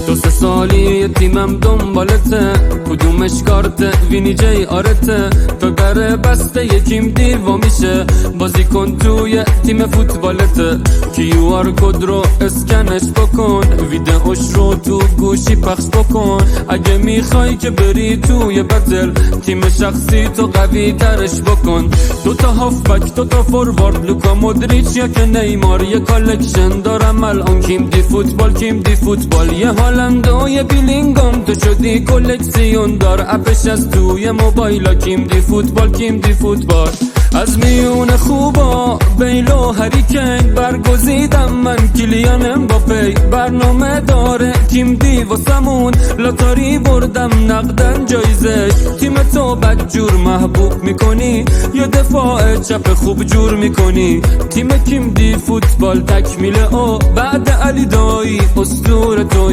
دو سه سالی تیمم دنبالته، کدومش کارته وینی جی آرته، تو در بسته یکیم دیوا میشه، بازی کن توی تیم فوتبالته، کیو آر کد رو اسکنش بکن، ویدئوش رو تو گوشی پخش بکن، اگه میخوای که بری توی بتل تیم شخصی تو قوی ترش بکن. دوتا هافبک دوتا فوروارد، لوکا مودریچ یا که نیمار، یه کالکشن دارم الان کیم دی فوتبال، یه هالند و یه بیلینگام، تو شدی کلکسیون دار، اپش از توی موبایلا کیم دی فوتبال. از میون خوبا بیل و هریکین برگزیدم من، کلیان امباپی برنامه داره تیم دی واسمون، لاتاری بردم نقدن جایزه، تیم تو بدجور محبوب میکنی یا دفاع چپ خوب جور میکنی، تیم کیم دی فوتبال تکمیله او بعد علی دایی اسطوره تویی.